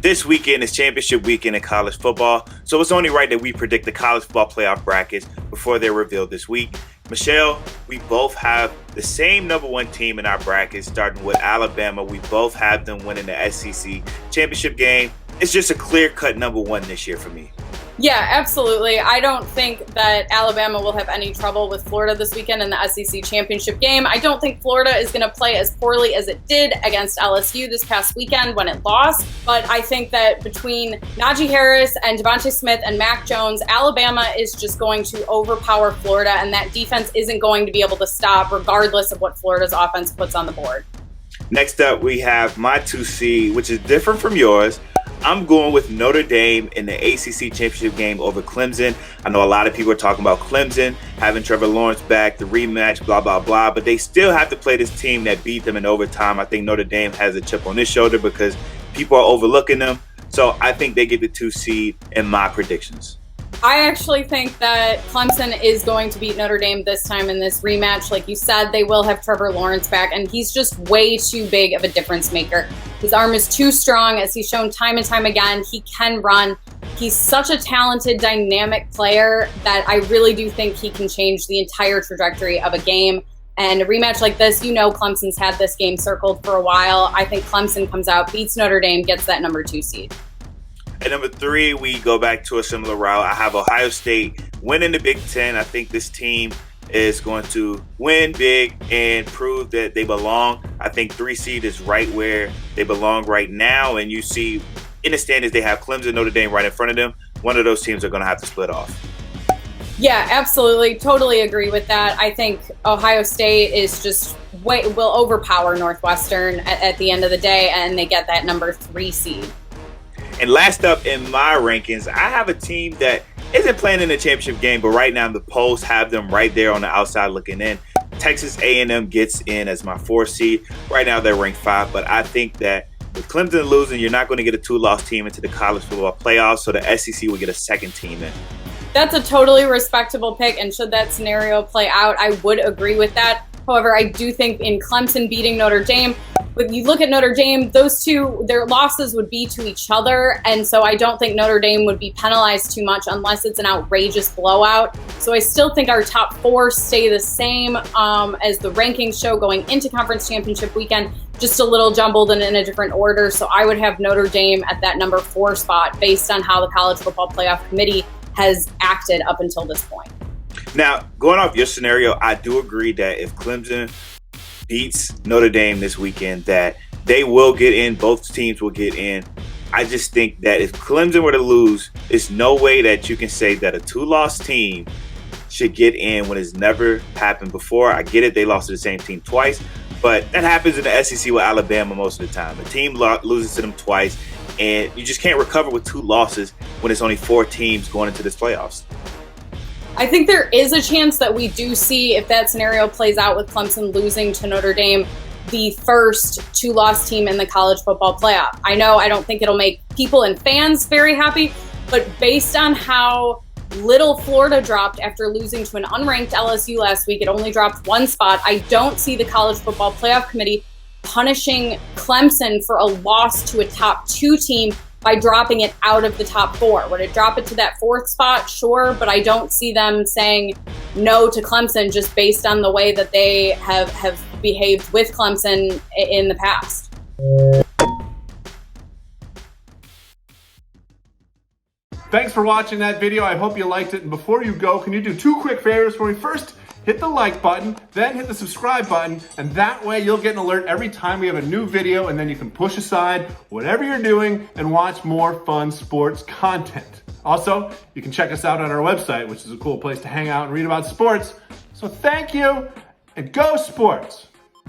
This weekend is championship weekend in college football, so it's only right that we predict the college football playoff brackets before they're revealed this week. Michelle, we both have the same number one team in our brackets, starting with Alabama. We both have them winning the SEC championship game. It's just a clear-cut number one this year for me. Yeah, absolutely. I don't think that Alabama will have any trouble with Florida this weekend in the SEC championship game. I don't think Florida is going to play as poorly as it did against LSU this past weekend when it lost. But I think that between Najee Harris and Devontae Smith and Mac Jones, Alabama is just going to overpower Florida, and that defense isn't going to be able to stop regardless of what Florida's offense puts on the board. Next up, we have my 2 seed, which is different from yours. I'm going with Notre Dame in the ACC championship game over Clemson. I know a lot of people are talking about Clemson having Trevor Lawrence back, the rematch, blah, blah, blah, but they still have to play this team that beat them in overtime. I think Notre Dame has a chip on his shoulder because people are overlooking them. So I think they get the 2 seed in my predictions. I actually think that Clemson is going to beat Notre Dame this time in this rematch. Like you said, they will have Trevor Lawrence back, and he's just way too big of a difference maker. His arm is too strong, as he's shown time and time again. He can run. He's such a talented, dynamic player that I really do think he can change the entire trajectory of a game. And a rematch like this, you know Clemson's had this game circled for a while. I think Clemson comes out, beats Notre Dame, gets that number 2 seed. At number 3, we go back to a similar route. I have Ohio State winning the Big Ten. I think this team is going to win big and prove that they belong. I think 3 seed is right where they belong right now. And you see in the standings, they have Clemson, Notre Dame right in front of them. One of those teams are going to have to split off. Yeah, absolutely. Totally agree with that. I think Ohio State is just will overpower Northwestern at the end of the day, and they get that number 3 seed. And last up in my rankings, I have a team that isn't playing in the championship game, but right now the polls have them right there on the outside looking in. Texas A&M gets in as my 4 seed. Right now they're ranked 5, but I think that with Clemson losing, you're not going to get a 2-loss team into the college football playoffs, so the SEC will get a 2nd team in. That's a totally respectable pick, and should that scenario play out, I would agree with that. However, I do think in Clemson beating Notre Dame, when you look at Notre Dame, those two, their losses would be to each other, and so I don't think Notre Dame would be penalized too much unless it's an outrageous blowout. So I still think our top 4 stay the same as the rankings show going into conference championship weekend, just a little jumbled and in a different order. So I would have Notre Dame at that number 4 spot based on how the College Football Playoff Committee has acted up until this point. Now, going off your scenario, I do agree that if Clemson beats Notre Dame this weekend, that they will get in. Both teams will get in. I just think that if Clemson were to lose, there's no way that you can say that a 2-loss team should get in when it's never happened before. I get it. They lost to the same team twice, but that happens in the SEC with Alabama most of the time. The team loses to them twice, and you just can't recover with 2 losses when it's only 4 teams going into this playoffs. I think there is a chance that we do see, if that scenario plays out with Clemson losing to Notre Dame, the first 2-loss team in the college football playoff. I know I don't think it'll make people and fans very happy, but based on how little Florida dropped after losing to an unranked LSU last week, it only dropped 1 spot. I don't see the College Football Playoff Committee punishing Clemson for a loss to a top 2 team by dropping it out of the top 4. Would it drop it to that 4th spot? Sure, but I don't see them saying no to Clemson just based on the way that they have behaved with Clemson in the past. Thanks for watching that video. I hope you liked it. And before you go, can you do 2 quick favors for me? First, hit the like button, then hit the subscribe button, and that way you'll get an alert every time we have a new video, and then you can push aside whatever you're doing and watch more fun sports content. Also, you can check us out on our website, which is a cool place to hang out and read about sports. So thank you, and go sports!